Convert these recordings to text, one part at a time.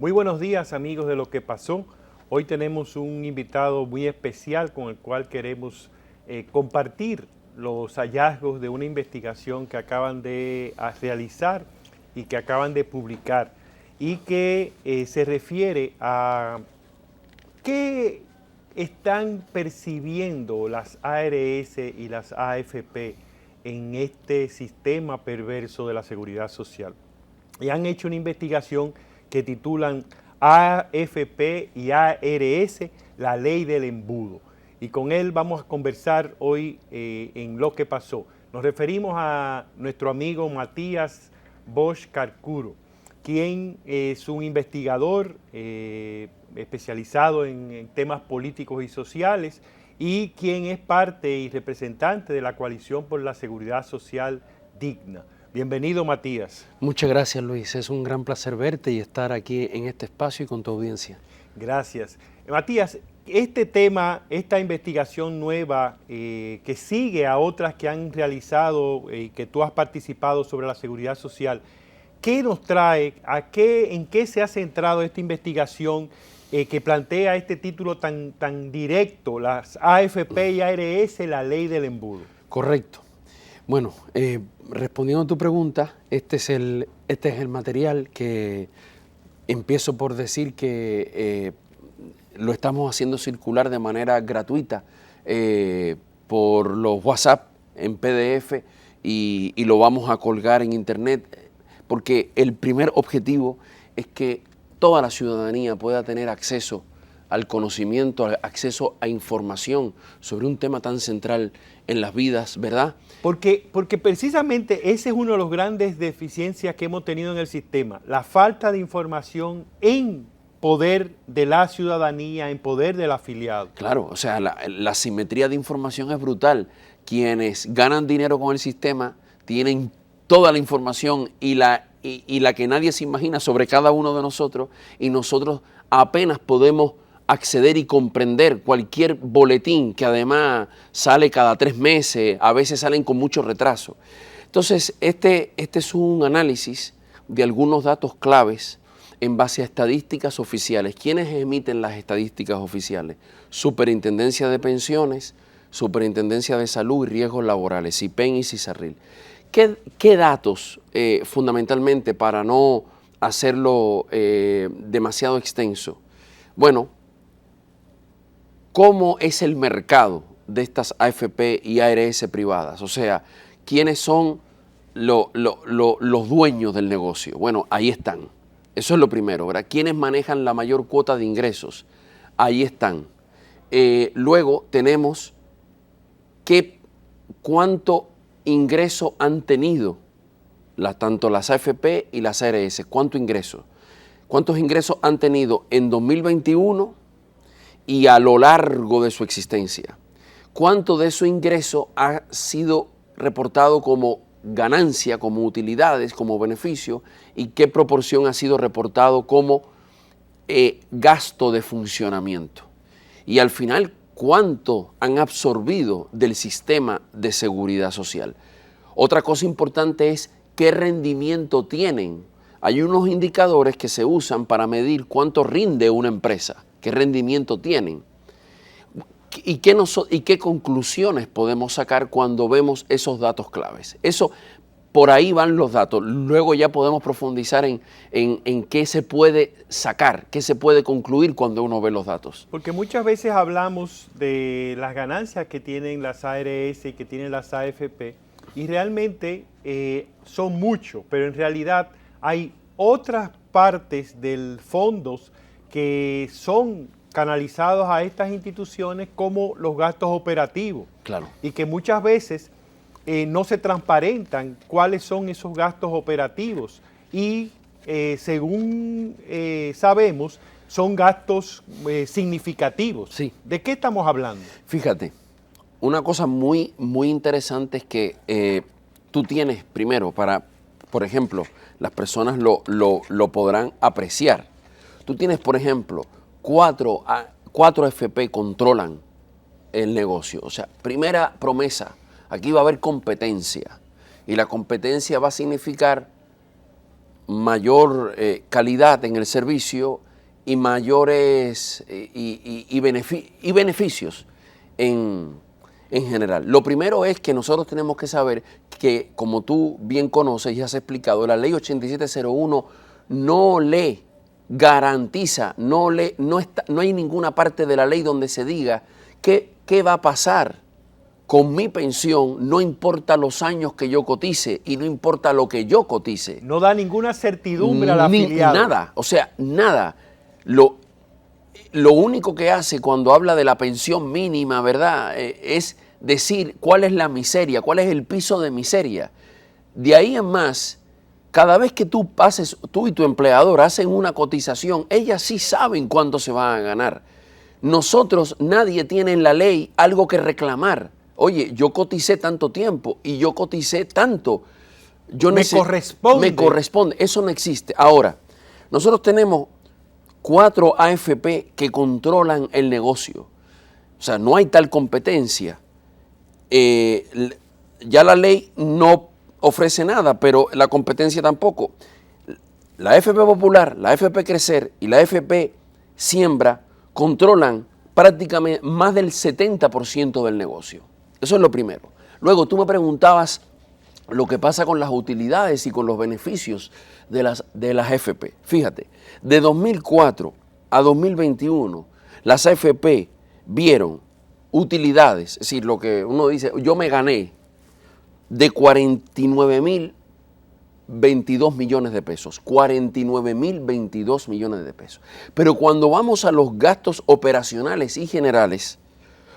Muy buenos días, amigos de Lo que pasó. Hoy tenemos un invitado muy especial con el cual queremos compartir los hallazgos de una investigación que acaban de realizar y que acaban de publicar y que se refiere a qué están percibiendo las ARS y las AFP en este sistema perverso de la seguridad social. Y han hecho una investigación que titulan AFP y ARS, la ley del embudo. Y con él vamos a conversar hoy en Lo que pasó. Nos referimos a nuestro amigo Matías Bosch Carcuro, quien es un investigador especializado en temas políticos y sociales y quien es parte y representante de la Coalición por la Seguridad Social Digna. Bienvenido, Matías. Muchas gracias, Luis. Es un gran placer verte y estar aquí en este espacio y con tu audiencia. Gracias. Matías, este tema, esta investigación nueva que sigue a otras que han realizado y que tú has participado sobre la seguridad social, ¿qué nos trae? ¿En qué se ha centrado esta investigación que plantea este título tan directo, las AFP y ARS, la ley del embudo? Correcto. Bueno, respondiendo a tu pregunta, este es el material que empiezo por decir que lo estamos haciendo circular de manera gratuita por los WhatsApp en PDF y lo vamos a colgar en internet, porque el primer objetivo es que toda la ciudadanía pueda tener acceso al conocimiento, acceso a información sobre un tema tan central en las vidas, ¿verdad? Porque precisamente ese es uno de los grandes deficiencias que hemos tenido en el sistema, la falta de información en poder de la ciudadanía, en poder del afiliado. Claro, o sea, la simetría de información es brutal. Quienes ganan dinero con el sistema tienen toda la información y la que nadie se imagina sobre cada uno de nosotros, y nosotros apenas podemos acceder y comprender cualquier boletín que además sale cada 3 meses, a veces salen con mucho retraso. Entonces, este es un análisis de algunos datos claves en base a estadísticas oficiales. ¿Quiénes emiten las estadísticas oficiales? Superintendencia de Pensiones, Superintendencia de Salud y Riesgos Laborales, CIPEN y CISARRIL. ¿Qué datos, fundamentalmente, para no hacerlo demasiado extenso? Bueno, ¿cómo es el mercado de estas AFP y ARS privadas? O sea, ¿quiénes son los dueños del negocio? Bueno, ahí están. Eso es lo primero, ¿verdad? ¿Quiénes manejan la mayor cuota de ingresos? Ahí están. Luego tenemos cuánto ingreso han tenido tanto las AFP y las ARS. ¿Cuántos ingresos han tenido en 2021 y a lo largo de su existencia? ¿Cuánto de su ingreso ha sido reportado como ganancia, como utilidades, como beneficio? ¿Y qué proporción ha sido reportado como gasto de funcionamiento? Y al final, ¿cuánto han absorbido del sistema de seguridad social? Otra cosa importante es qué rendimiento tienen. Hay unos indicadores que se usan para medir cuánto rinde una empresa, qué rendimiento tienen. ¿Y qué conclusiones podemos sacar cuando vemos esos datos claves? Por ahí van los datos. Luego ya podemos profundizar en qué se puede sacar, qué se puede concluir cuando uno ve los datos. Porque muchas veces hablamos de las ganancias que tienen las ARS y que tienen las AFP y realmente son muchos, pero en realidad hay otras partes del fondos que son canalizados a estas instituciones como los gastos operativos. Claro. Y que muchas veces no se transparentan cuáles son esos gastos operativos y según sabemos son gastos significativos. Sí. ¿De qué estamos hablando? Fíjate, una cosa muy, muy interesante es que tú tienes primero por ejemplo, las personas lo podrán apreciar. Tú tienes, por ejemplo, 4 AFP controlan el negocio. O sea, primera promesa, aquí va a haber competencia. Y la competencia va a significar mayor calidad en el servicio y mayores y beneficios en general. Lo primero es que nosotros tenemos que saber que, como tú bien conoces y has explicado, la ley 8701 no le garantiza, no hay ninguna parte de la ley donde se diga qué va a pasar con mi pensión, no importa los años que yo cotice y no importa lo que yo cotice. No da ninguna certidumbre al afiliado. Nada, o sea, nada. Lo único que hace cuando habla de la pensión mínima, ¿verdad? Es decir cuál es la miseria, cuál es el piso de miseria. De ahí en más, cada vez que tú y tu empleador hacen una cotización, ellas sí saben cuánto se van a ganar. Nosotros, nadie tiene en la ley algo que reclamar. Oye, yo coticé tanto tiempo y yo coticé tanto. Me corresponde. Me corresponde. Eso no existe. Ahora, nosotros tenemos 4 AFP que controlan el negocio. O sea, no hay tal competencia. Ya la ley no ofrece nada, pero la competencia tampoco. La AFP Popular, la AFP Crecer y la AFP Siembra controlan prácticamente más del 70% del negocio. Eso es lo primero. Luego tú me preguntabas lo que pasa con las utilidades y con los beneficios de las AFP. Fíjate, de 2004 a 2021, las AFP vieron utilidades, es decir, lo que uno dice, yo me gané de 49.022 millones de pesos. 49.022 millones de pesos. Pero cuando vamos a los gastos operacionales y generales,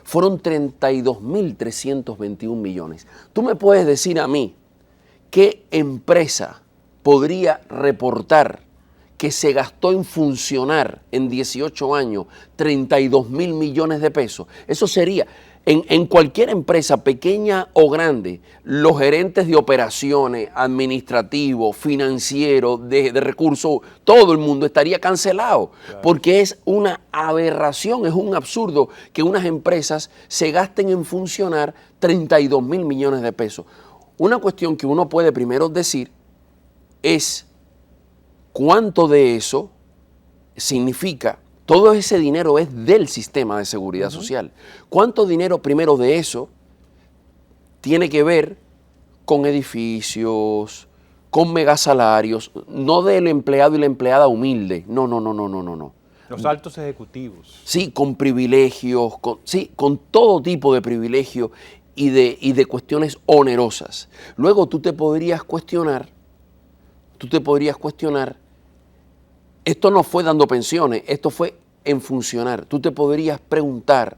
fueron 32.321 millones. Tú me puedes decir a mí, ¿qué empresa podría reportar que se gastó en funcionar en 18 años 32.000 millones de pesos? Eso sería, en cualquier empresa, pequeña o grande, los gerentes de operaciones, administrativos, financieros, de recursos, todo el mundo estaría cancelado, claro, porque es una aberración, es un absurdo que unas empresas se gasten en funcionar 32.000 millones de pesos. Una cuestión que uno puede primero decir es cuánto de eso significa. Todo ese dinero es del sistema de seguridad social. ¿Cuánto dinero primero de eso tiene que ver con edificios, con megasalarios, no del empleado y la empleada humilde? No. Los altos ejecutivos. Sí, con privilegios, con todo tipo de privilegios y de cuestiones onerosas. Luego tú te podrías cuestionar, esto no fue dando pensiones, esto fue en funcionar. Tú te podrías preguntar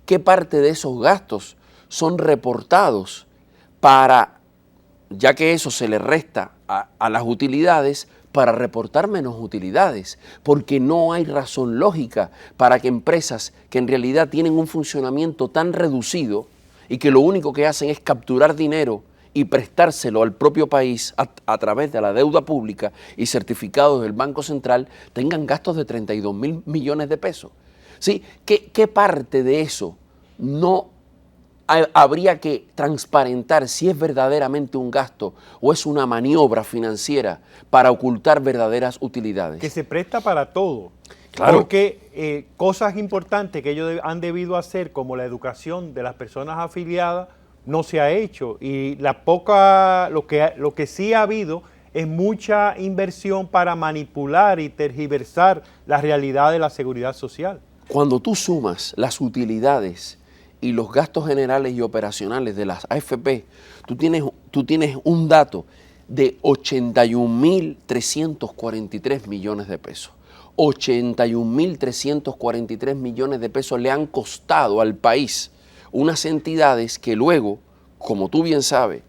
qué parte de esos gastos son reportados para, ya que eso se le resta a las utilidades, para reportar menos utilidades, porque no hay razón lógica para que empresas que en realidad tienen un funcionamiento tan reducido y que lo único que hacen es capturar dinero y prestárselo al propio país a través de la deuda pública y certificados del Banco Central, tengan gastos de 32.000 millones de pesos. ¿Sí? ¿Qué parte de eso no habría que transparentar si es verdaderamente un gasto o es una maniobra financiera para ocultar verdaderas utilidades? Que se presta para todo. Claro. Porque cosas importantes que ellos han debido hacer, como la educación de las personas afiliadas, no se ha hecho, y lo que sí ha habido es mucha inversión para manipular y tergiversar la realidad de la seguridad social. Cuando tú sumas las utilidades y los gastos generales y operacionales de las AFP, tú tienes un dato de 81.343 millones de pesos. 81.343 millones de pesos le han costado al país unas entidades que luego, como tú bien sabes,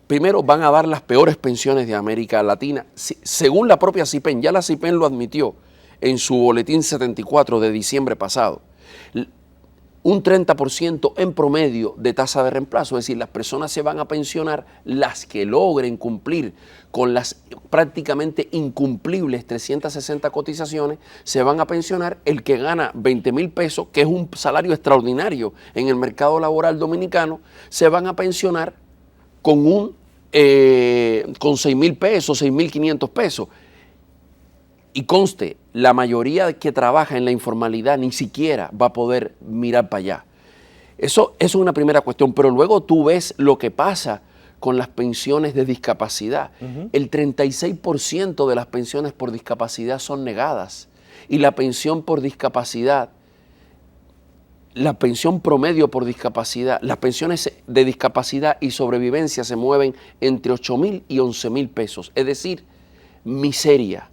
primero van a dar las peores pensiones de América Latina, según la propia CIPEN. Ya la CIPEN lo admitió en su boletín 74 de diciembre pasado. Un 30% en promedio de tasa de reemplazo, es decir, las personas se van a pensionar, las que logren cumplir con las prácticamente incumplibles 360 cotizaciones, se van a pensionar. El que gana 20.000 pesos, que es un salario extraordinario en el mercado laboral dominicano, se van a pensionar con un con 6.000 pesos, 6.500 pesos. Y conste, la mayoría que trabaja en la informalidad ni siquiera va a poder mirar para allá. Eso es una primera cuestión, pero luego tú ves lo que pasa con las pensiones de discapacidad. El 36% de las pensiones por discapacidad son negadas y la pensión por discapacidad, la pensión promedio por discapacidad, las pensiones de discapacidad y sobrevivencia se mueven entre 8.000 y 11.000 pesos, es decir, miseria.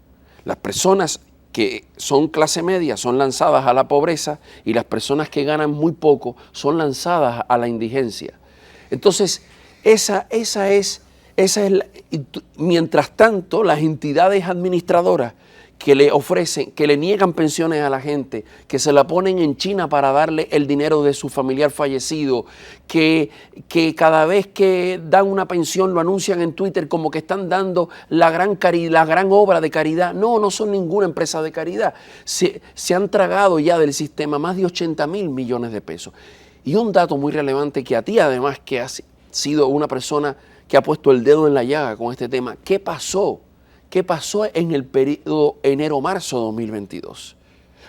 Las personas que son clase media son lanzadas a la pobreza y las personas que ganan muy poco son lanzadas a la indigencia. Entonces, mientras tanto, las entidades administradoras que le ofrecen, que le niegan pensiones a la gente, que se la ponen en China para darle el dinero de su familiar fallecido, que cada vez que dan una pensión lo anuncian en Twitter como que están dando la gran obra de caridad. No son ninguna empresa de caridad. Se han tragado ya del sistema más de 80.000 millones de pesos. Y un dato muy relevante que a ti, además, que has sido una persona que ha puesto el dedo en la llaga con este tema, ¿qué pasó? ¿Qué pasó en el periodo enero-marzo 2022?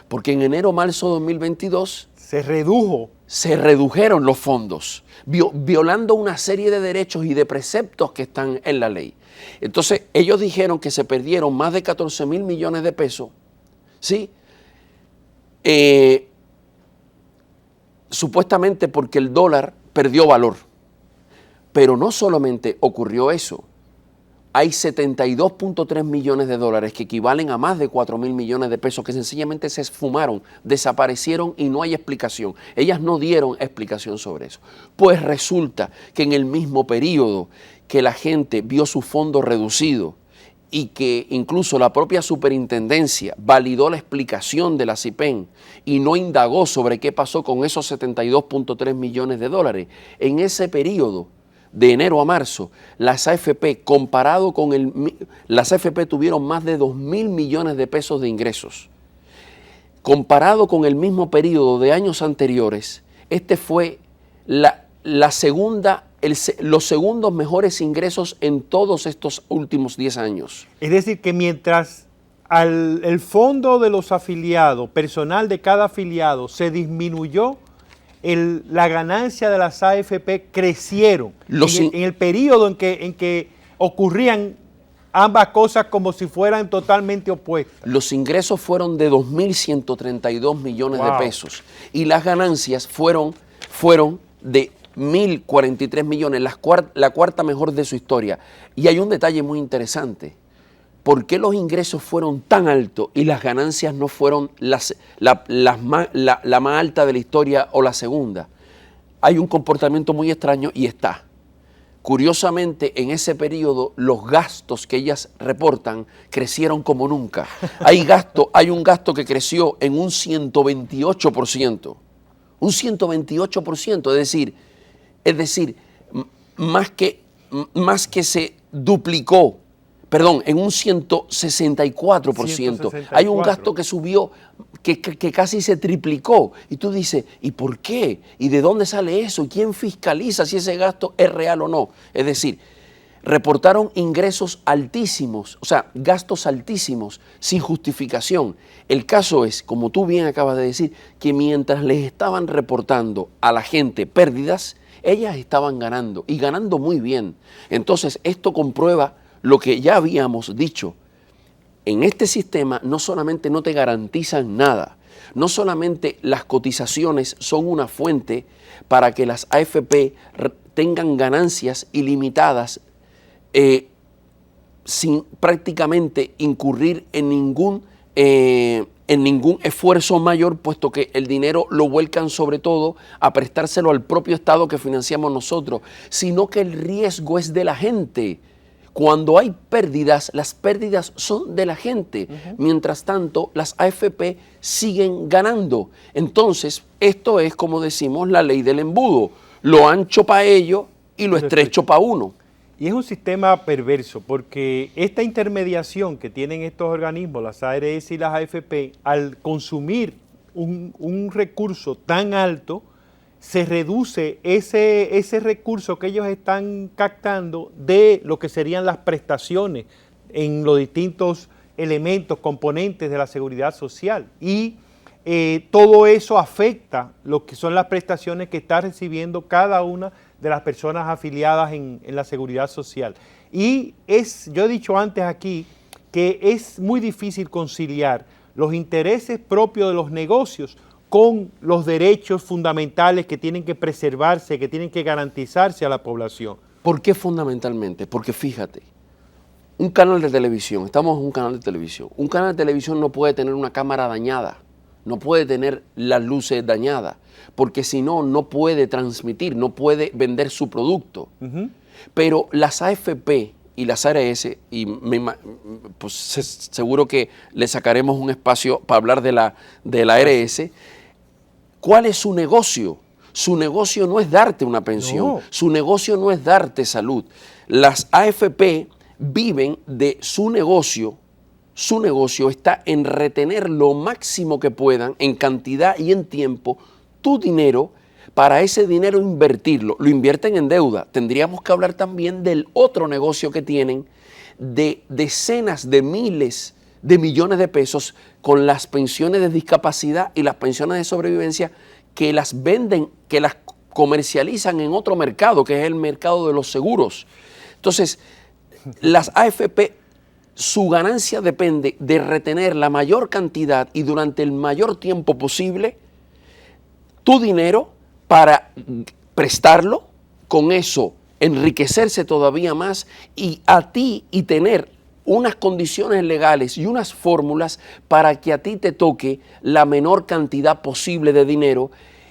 Porque en enero-marzo 2022 se redujeron los fondos, violando una serie de derechos y de preceptos que están en la ley. Entonces, ellos dijeron que se perdieron más de 14.000 millones de pesos, ¿sí? Supuestamente porque el dólar perdió valor. Pero no solamente ocurrió eso. Hay 72.3 millones de dólares que equivalen a más de 4.000 millones de pesos que sencillamente se esfumaron, desaparecieron y no hay explicación. Ellas no dieron explicación sobre eso. Pues resulta que en el mismo periodo que la gente vio su fondo reducido y que incluso la propia superintendencia validó la explicación de la CIPEN y no indagó sobre qué pasó con esos 72.3 millones de dólares, en ese periodo de enero a marzo, las AFP, comparado con las AFP tuvieron más de 2.000 millones de pesos de ingresos. Comparado con el mismo periodo de años anteriores, este fue los segundos mejores ingresos en todos estos últimos 10 años. Es decir, que mientras el fondo de los afiliados, personal de cada afiliado, se disminuyó, la ganancia de las AFP crecieron en el periodo en que ocurrían ambas cosas como si fueran totalmente opuestas. Los ingresos fueron de 2.132 millones de pesos y las ganancias fueron de 1.043 millones, la cuarta mejor de su historia. Y hay un detalle muy interesante. ¿Por qué los ingresos fueron tan altos y las ganancias no fueron la más alta de la historia o la segunda? Hay un comportamiento muy extraño y está. Curiosamente, en ese periodo, los gastos que ellas reportan crecieron como nunca. Hay un gasto que creció en un 128%. Un 128%, es decir, más que se duplicó. Perdón, en un 164%. Hay un gasto que subió, que casi se triplicó. Y tú dices, ¿y por qué? ¿Y de dónde sale eso? ¿Quién fiscaliza si ese gasto es real o no? Es decir, reportaron ingresos altísimos, o sea, gastos altísimos, sin justificación. El caso es, como tú bien acabas de decir, que mientras les estaban reportando a la gente pérdidas, ellas estaban ganando, y ganando muy bien. Entonces, esto comprueba lo que ya habíamos dicho. En este sistema no solamente no te garantizan nada, no solamente las cotizaciones son una fuente para que las AFP tengan ganancias ilimitadas sin prácticamente incurrir en ningún esfuerzo mayor, puesto que el dinero lo vuelcan sobre todo a prestárselo al propio Estado que financiamos nosotros, sino que el riesgo es de la gente. Cuando hay pérdidas, las pérdidas son de la gente. Mientras tanto, las AFP siguen ganando. Entonces, esto es, como decimos, la ley del embudo. Lo ancho para ellos y lo estrecho para uno. Y es un sistema perverso, porque esta intermediación que tienen estos organismos, las ARS y las AFP, al consumir un recurso tan alto, se reduce ese recurso que ellos están captando de lo que serían las prestaciones en los distintos elementos, componentes de la seguridad social. Y todo eso afecta lo que son las prestaciones que está recibiendo cada una de las personas afiliadas en la seguridad social. Y yo he dicho antes aquí que es muy difícil conciliar los intereses propios de los negocios con los derechos fundamentales que tienen que preservarse, que tienen que garantizarse a la población. ¿Por qué fundamentalmente? Porque fíjate, un canal de televisión, estamos en un canal de televisión, un canal de televisión no puede tener una cámara dañada, no puede tener las luces dañadas, porque si no, no puede transmitir, no puede vender su producto. Pero las AFP y las ARS, y pues seguro que le sacaremos un espacio para hablar de la ARS, ¿cuál es su negocio? Su negocio no es darte una pensión, su negocio no es darte salud. Las AFP viven de su negocio está en retener lo máximo que puedan en cantidad y en tiempo tu dinero, para ese dinero invertirlo. Lo invierten en deuda. Tendríamos que hablar también del otro negocio que tienen de decenas de miles de millones de pesos con las pensiones de discapacidad y las pensiones de sobrevivencia que las venden, que las comercializan en otro mercado, que es el mercado de los seguros. Entonces, las AFP, su ganancia depende de retener la mayor cantidad y durante el mayor tiempo posible tu dinero para prestarlo, con eso enriquecerse todavía más y a ti y tener unas condiciones legales y unas fórmulas para que a ti te toque la menor cantidad posible de dinero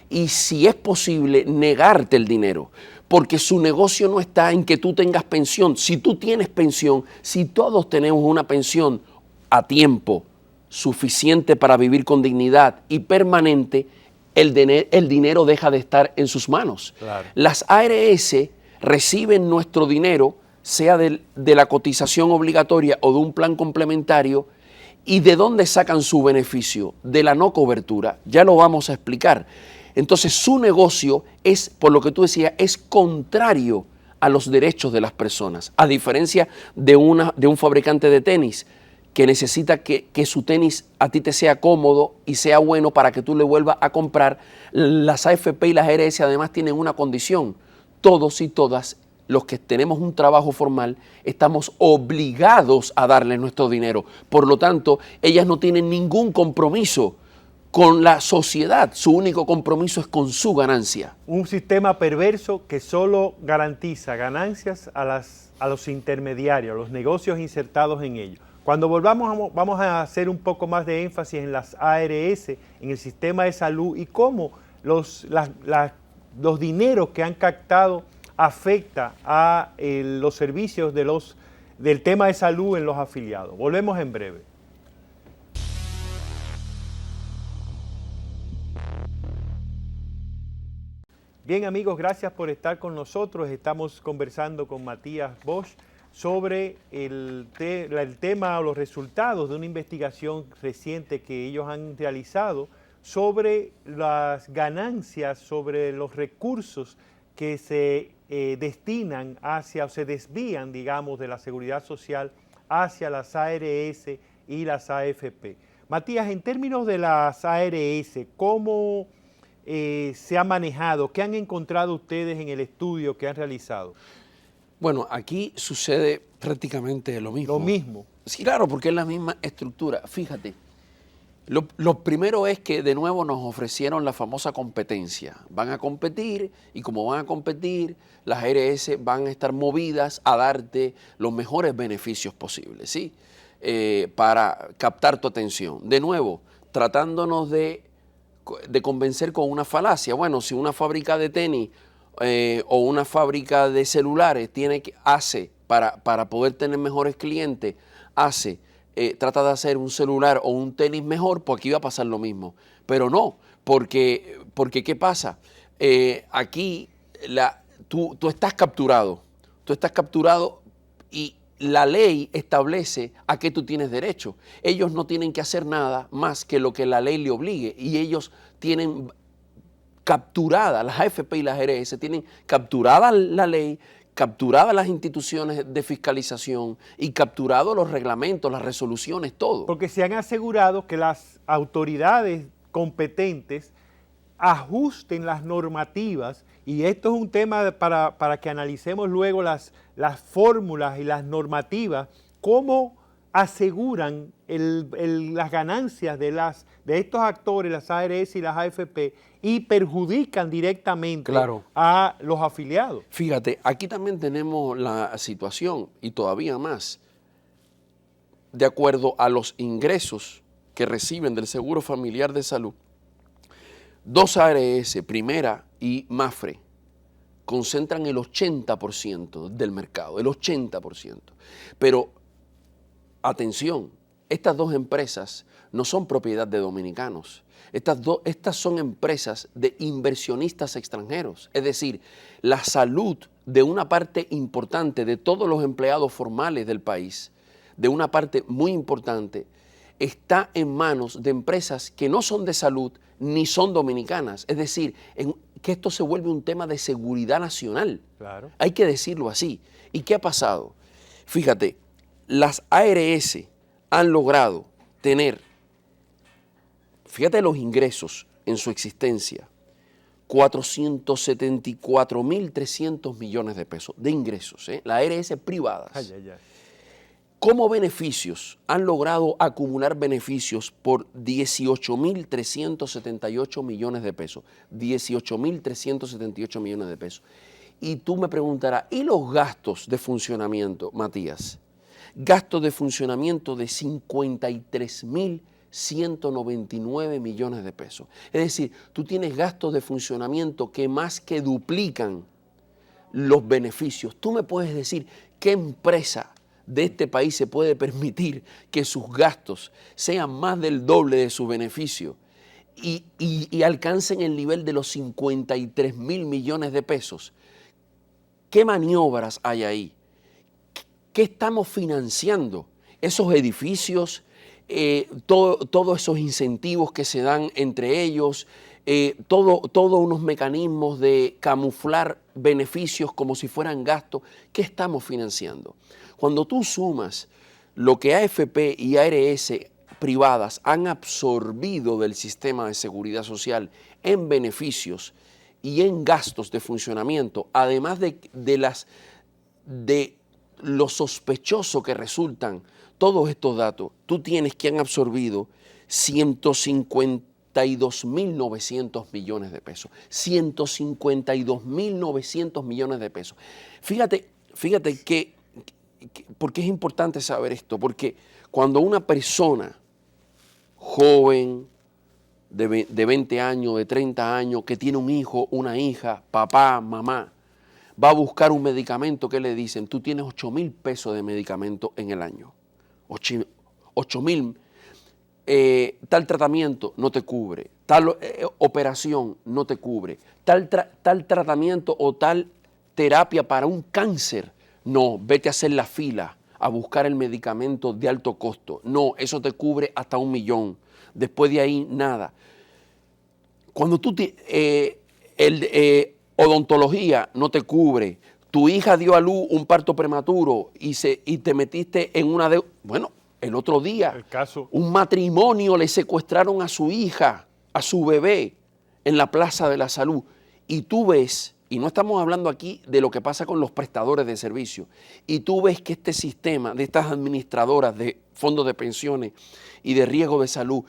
y, si es posible, negarte el dinero. Porque su negocio no está en que tú tengas pensión. Si tú tienes pensión, si todos tenemos una pensión a tiempo suficiente para vivir con dignidad y permanente, el dinero deja de estar en sus manos. Claro. Las ARS reciben nuestro dinero, sea de la cotización obligatoria o de un plan complementario. ¿Y de dónde sacan su beneficio? De la no cobertura. Ya lo vamos a explicar. Entonces su negocio es, por lo que tú decías, es contrario a los derechos de las personas. A diferencia de un fabricante de tenis que necesita que su tenis a ti te sea cómodo y sea bueno para que tú le vuelvas a comprar, las AFP y las ARS además tienen una condición. Todos y todas los que tenemos un trabajo formal estamos obligados a darle nuestro dinero. Por lo tanto, ellas no tienen ningún compromiso con la sociedad. Su único compromiso es con su ganancia. Un sistema perverso que solo garantiza ganancias a los intermediarios, a los negocios insertados en ellos. Cuando volvamos, vamos a hacer un poco más de énfasis en las ARS, en el sistema de salud y cómo los dineros que han captado afecta a los servicios del tema de salud en los afiliados. Volvemos en breve. Bien, amigos, gracias por estar con nosotros. Estamos conversando con Matías Bosch sobre el tema o los resultados de una investigación reciente que ellos han realizado sobre las ganancias, sobre los recursos que se destinan hacia o se desvían, digamos, de la seguridad social hacia las ARS y las AFP. Matías, en términos de las ARS, ¿cómo se ha manejado? ¿Qué han encontrado ustedes en el estudio que han realizado? Bueno, aquí sucede prácticamente lo mismo. Lo mismo. Sí, claro, porque es la misma estructura. Fíjate, lo primero es que de nuevo nos ofrecieron la famosa competencia. Van a competir y como van a competir, las ARS van a estar movidas a darte los mejores beneficios posibles, ¿sí? Para captar tu atención. De nuevo, tratándonos de convencer con una falacia. Bueno, si una fábrica de tenis o una fábrica de celulares hace para poder tener mejores clientes, trata de hacer un celular o un tenis mejor, pues aquí va a pasar lo mismo. Pero no, porque ¿qué pasa? Aquí tú estás capturado y la ley establece a qué tú tienes derecho. Ellos no tienen que hacer nada más que lo que la ley le obligue y ellos tienen capturada, las AFP y las ARS tienen capturada la ley, capturadas las instituciones de fiscalización y capturados los reglamentos, las resoluciones, todo. Porque se han asegurado que las autoridades competentes ajusten las normativas, y esto es un tema para que analicemos luego las fórmulas y las normativas, cómo aseguran las ganancias de estos actores, las ARS y las AFP, y perjudican directamente a los afiliados. Fíjate, aquí también tenemos la situación, y todavía más, de acuerdo a los ingresos que reciben del Seguro Familiar de Salud, dos ARS, Primera y Mafre, concentran el 80% del mercado, el 80%. Pero, atención, estas dos empresas no son propiedad de dominicanos. Estas son empresas de inversionistas extranjeros. Es decir, la salud de una parte importante de todos los empleados formales del país, de una parte muy importante, está en manos de empresas que no son de salud ni son dominicanas. Es decir, que esto se vuelve un tema de seguridad nacional. Claro. Hay que decirlo así. ¿Y qué ha pasado? Fíjate, las ARS han logrado tener, fíjate los ingresos en su existencia, 474.300 millones de pesos de ingresos, las ARS privadas. Ay, ay, ay. Como beneficios, han logrado acumular beneficios por 18.378 millones de pesos. 18.378 millones de pesos. Y tú me preguntarás, ¿y los gastos de funcionamiento, Matías? Gastos de funcionamiento de 53.199 millones de pesos. Es decir, tú tienes gastos de funcionamiento que más que duplican los beneficios. Tú me puedes decir qué empresa de este país se puede permitir que sus gastos sean más del doble de su beneficio y alcancen el nivel de los 53.000 millones de pesos. ¿Qué maniobras hay ahí? ¿Qué estamos financiando? Esos edificios, todos esos incentivos que se dan entre ellos, todos unos mecanismos de camuflar beneficios como si fueran gastos. ¿Qué estamos financiando? Cuando tú sumas lo que AFP y ARS privadas han absorbido del sistema de seguridad social en beneficios y en gastos de funcionamiento, además de lo sospechoso que resultan todos estos datos, tú tienes que han absorbido 152.900 millones de pesos. 152.900 millones de pesos. Fíjate que porque es importante saber esto, porque cuando una persona joven, de 20 años, de 30 años, que tiene un hijo, una hija, papá, mamá, va a buscar un medicamento, ¿qué le dicen? Tú tienes 8.000 pesos de medicamento en el año. 8.000, tal tratamiento no te cubre, tal operación no te cubre, tal tratamiento o tal terapia para un cáncer. No, vete a hacer la fila a buscar el medicamento de alto costo. No, eso te cubre hasta 1 millón. Después de ahí, nada. Cuando tú odontología no te cubre, tu hija dio a luz un parto prematuro y te metiste en una deuda. Bueno, el otro día, un matrimonio le secuestraron a su hija, a su bebé, en la Plaza de la Salud. Y tú ves, y no estamos hablando aquí de lo que pasa con los prestadores de servicios, y tú ves que este sistema de estas administradoras de fondos de pensiones y de riesgo de salud,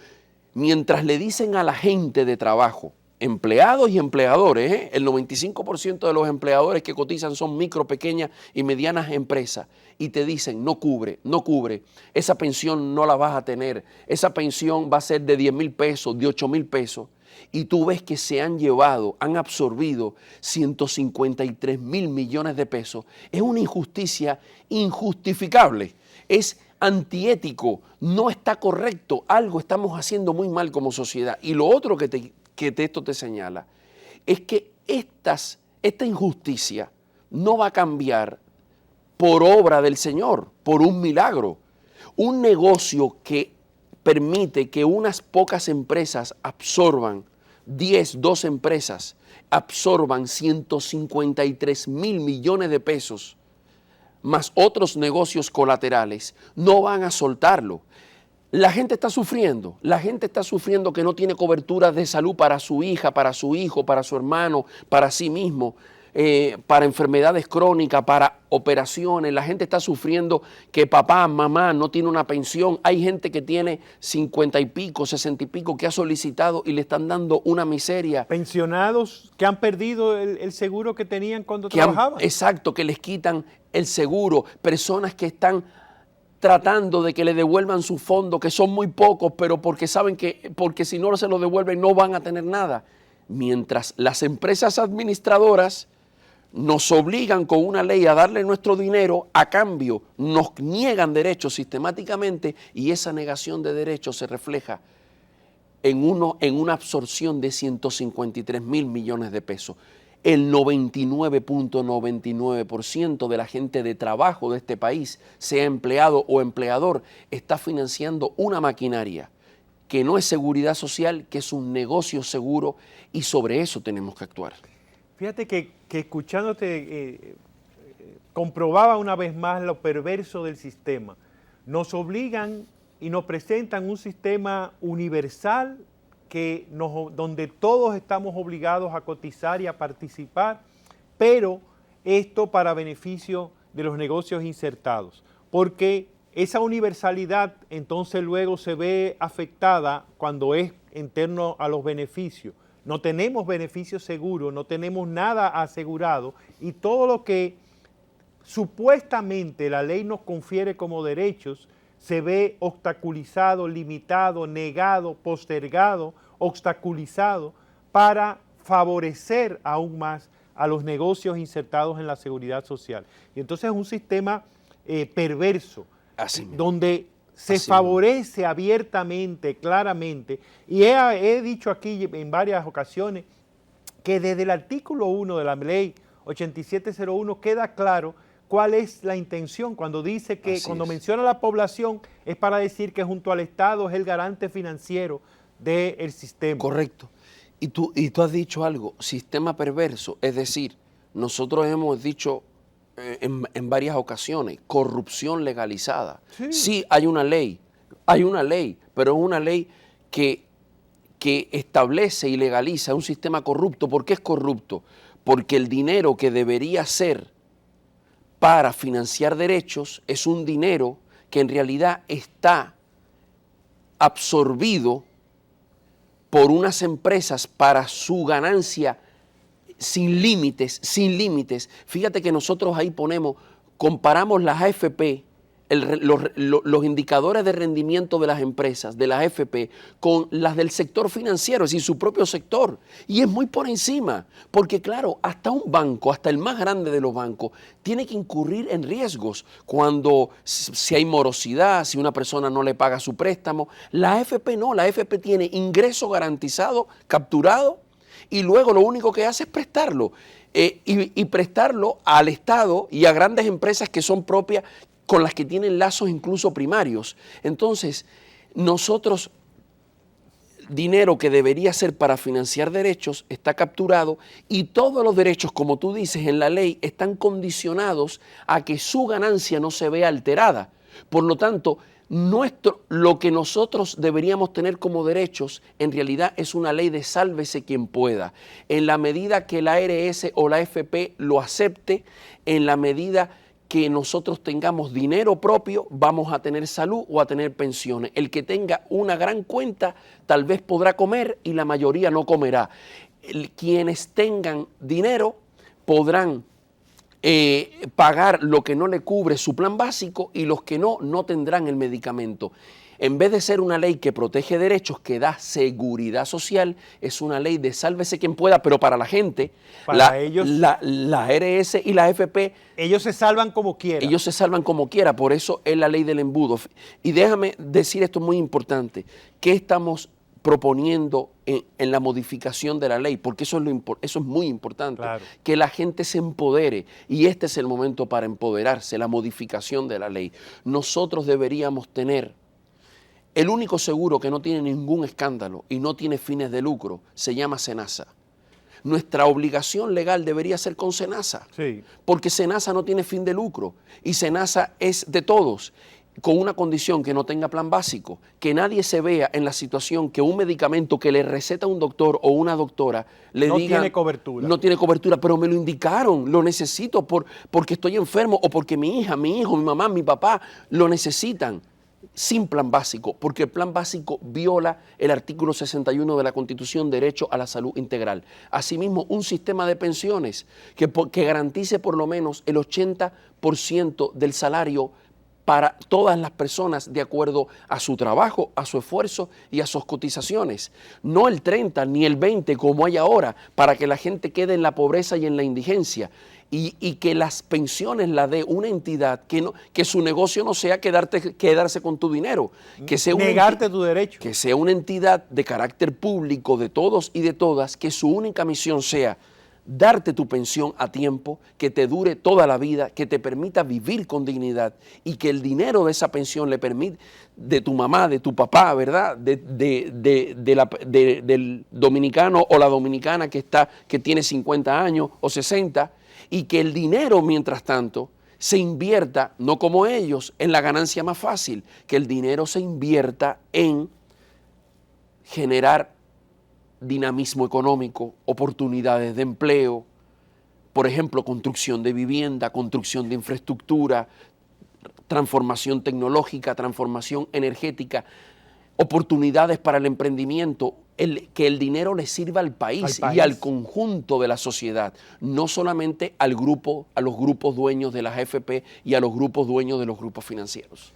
mientras le dicen a la gente de trabajo, empleados y empleadores, el 95% de los empleadores que cotizan son micro, pequeñas y medianas empresas, y te dicen no cubre, esa pensión no la vas a tener, esa pensión va a ser de 10.000 pesos, de 8.000 pesos, y tú ves que se han absorbido 153.000 millones de pesos. Es una injusticia injustificable, es antiético, no está correcto, algo estamos haciendo muy mal como sociedad. Y lo otro que esto te señala es que esta injusticia no va a cambiar por obra del Señor, por un milagro. Un negocio que permite que unas pocas empresas absorban 10, 12 empresas absorban 153.000 millones de pesos, más otros negocios colaterales, no van a soltarlo. La gente está sufriendo que no tiene cobertura de salud para su hija, para su hijo, para su hermano, para sí mismo, para enfermedades crónicas, para operaciones. La gente está sufriendo que papá, mamá no tiene una pensión. Hay gente que tiene 50 y pico, 60 y pico que ha solicitado y le están dando una miseria. Pensionados que han perdido el seguro que tenían cuando trabajaban. Exacto, que les quitan el seguro. Personas que están tratando de que le devuelvan su fondo, que son muy pocos, pero porque saben que porque si no se lo devuelven no van a tener nada. Mientras las empresas administradoras nos obligan con una ley a darle nuestro dinero, a cambio nos niegan derechos sistemáticamente y esa negación de derechos se refleja en una absorción de 153.000 millones de pesos. El 99.99% de la gente de trabajo de este país, sea empleado o empleador, está financiando una maquinaria que no es seguridad social, que es un negocio seguro, y sobre eso tenemos que actuar. Fíjate que escuchándote comprobaba una vez más lo perverso del sistema. Nos obligan y nos presentan un sistema universal donde todos estamos obligados a cotizar y a participar, pero esto para beneficio de los negocios insertados, porque esa universalidad entonces luego se ve afectada cuando es en torno a los beneficios. No tenemos beneficios seguros, no tenemos nada asegurado y todo lo que supuestamente la ley nos confiere como derechos se ve obstaculizado, limitado, negado, postergado, obstaculizado para favorecer aún más a los negocios insertados en la seguridad social. Y entonces es un sistema perverso, donde se favorece abiertamente, claramente, y he dicho aquí en varias ocasiones que desde el artículo 1 de la ley 8701 queda claro cuál es la intención cuando dice que cuando menciona a la población es para decir que junto al Estado es el garante financiero del sistema. Correcto. Y tú has dicho algo, sistema perverso, es decir, nosotros hemos dicho en varias ocasiones, corrupción legalizada. Sí, hay una ley, pero es una ley que establece y legaliza un sistema corrupto. ¿Por qué es corrupto? Porque el dinero que debería ser para financiar derechos es un dinero que en realidad está absorbido por unas empresas para su ganancia sin límites, sin límites. Fíjate que nosotros ahí comparamos las AFP, los indicadores de rendimiento de las empresas, de las AFP, con las del sector financiero, es decir, su propio sector. Y es muy por encima, porque claro, hasta un banco, hasta el más grande de los bancos, tiene que incurrir en riesgos cuando si hay morosidad, si una persona no le paga su préstamo. La AFP no, la AFP tiene ingreso garantizado, capturado, y luego lo único que hace es prestarlo. Y prestarlo al Estado y a grandes empresas que son propias, con las que tienen lazos incluso primarios. Entonces, nosotros, dinero que debería ser para financiar derechos, está capturado y todos los derechos, como tú dices, en la ley, están condicionados a que su ganancia no se vea alterada. Por lo tanto, lo que nosotros deberíamos tener como derechos, en realidad es una ley de sálvese quien pueda. En la medida que la ARS o la AFP lo acepte, en la medida que nosotros tengamos dinero propio, vamos a tener salud o a tener pensiones. El que tenga una gran cuenta tal vez podrá comer y la mayoría no comerá. Quienes tengan dinero podrán pagar lo que no le cubre su plan básico y los que no tendrán el medicamento. En vez de ser una ley que protege derechos, que da seguridad social, es una ley de sálvese quien pueda, pero para la gente, ellos, la ARS y la AFP... Ellos se salvan como quieran. Ellos se salvan como quiera, por eso es la ley del embudo. Y déjame decir esto muy importante, ¿qué estamos proponiendo en la modificación de la ley? Porque eso es muy importante, claro, que la gente se empodere, y este es el momento para empoderarse, la modificación de la ley. Nosotros deberíamos tener El único seguro que no tiene ningún escándalo y no tiene fines de lucro se llama SENASA. Nuestra obligación legal debería ser con SENASA, Sí. porque SENASA no tiene fin de lucro y SENASA es de todos, con una condición que no tenga plan básico, que nadie se vea en la situación que un medicamento que le receta un doctor o una doctora le No diga tiene cobertura. no tiene cobertura, pero me lo indicaron, lo necesito porque estoy enfermo o porque mi hija, mi hijo, mi mamá, mi papá lo necesitan. Sin plan básico, porque el plan básico viola el artículo 61 de la Constitución, derecho a la salud integral. Asimismo, un sistema de pensiones que garantice por lo menos el 80% del salario para todas las personas de acuerdo a su trabajo, a su esfuerzo y a sus cotizaciones. No el 30 ni el 20 como hay ahora, para que la gente quede en la pobreza y en la indigencia. Y que las pensiones las dé una entidad que su negocio no sea quedarse con tu dinero, que sea negarte tu derecho. Que sea una entidad de carácter público de todos y de todas, que su única misión sea darte tu pensión a tiempo, que te dure toda la vida, que te permita vivir con dignidad y que el dinero de esa pensión le permite, de tu mamá, de tu papá, ¿verdad? Del dominicano o la dominicana que tiene 50 años o 60, y que el dinero, mientras tanto, se invierta, no como ellos, en la ganancia más fácil, que el dinero se invierta en generar dinamismo económico, oportunidades de empleo, por ejemplo, construcción de vivienda, construcción de infraestructura, transformación tecnológica, transformación energética, oportunidades para el emprendimiento, que el dinero le sirva al país y al conjunto de la sociedad, no solamente a los grupos dueños de las AFP y a los grupos dueños de los grupos financieros.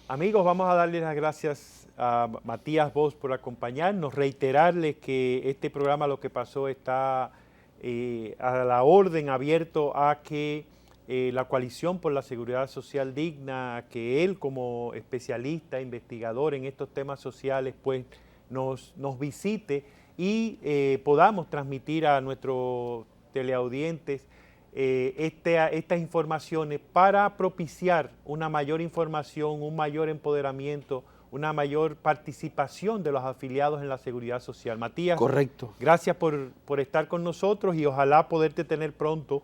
Amigos, vamos a darles las gracias a Matías Bosch por acompañarnos, reiterarles que este programa Lo que pasó está a la orden, abierto a que la Coalición por la Seguridad Social Digna, que él como especialista, investigador en estos temas sociales, pues nos visite y podamos transmitir a nuestros teleaudientes estas informaciones para propiciar una mayor información, un mayor empoderamiento, una mayor participación de los afiliados en la seguridad social. Matías, correcto. Gracias por estar con nosotros y ojalá poderte tener pronto,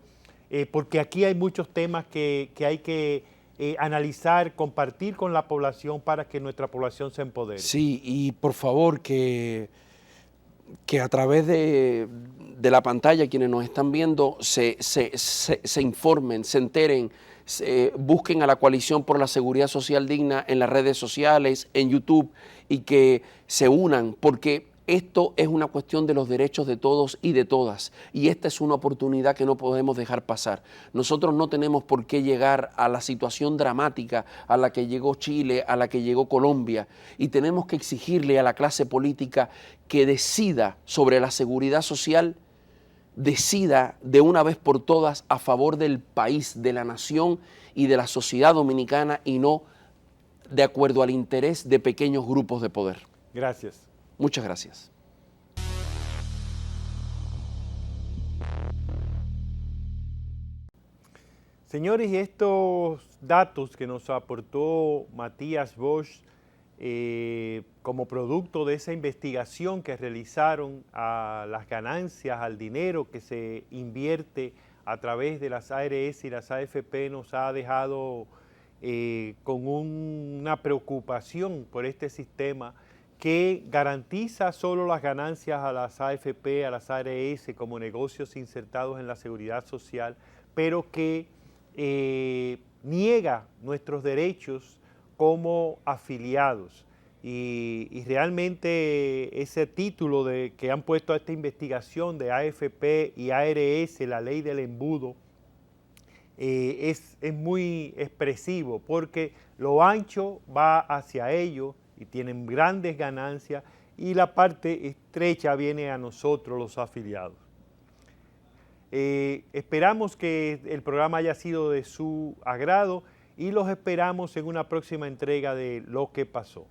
porque aquí hay muchos temas que hay que analizar, compartir con la población para que nuestra población se empodere. Sí, y por favor que a través de la pantalla, quienes nos están viendo, se informen, se enteren, busquen a la Coalición por la Seguridad Social Digna en las redes sociales, en YouTube, y que se unan, porque esto es una cuestión de los derechos de todos y de todas, y esta es una oportunidad que no podemos dejar pasar. Nosotros no tenemos por qué llegar a la situación dramática a la que llegó Chile, a la que llegó Colombia, y tenemos que exigirle a la clase política que decida sobre la seguridad social, decida de una vez por todas a favor del país, de la nación y de la sociedad dominicana, y no de acuerdo al interés de pequeños grupos de poder. Gracias. Muchas gracias. Señores, y estos datos que nos aportó Matías Bosch como producto de esa investigación que realizaron a las ganancias, al dinero que se invierte a través de las ARS y las AFP, nos ha dejado con una preocupación por este sistema que garantiza solo las ganancias a las AFP, a las ARS como negocios insertados en la seguridad social, pero que niega nuestros derechos como afiliados. Y realmente ese título que han puesto a esta investigación de AFP y ARS, la ley del embudo, es muy expresivo, porque lo ancho va hacia ellos y tienen grandes ganancias, y la parte estrecha viene a nosotros los afiliados. Esperamos que el programa haya sido de su agrado y los esperamos en una próxima entrega de Lo que pasó.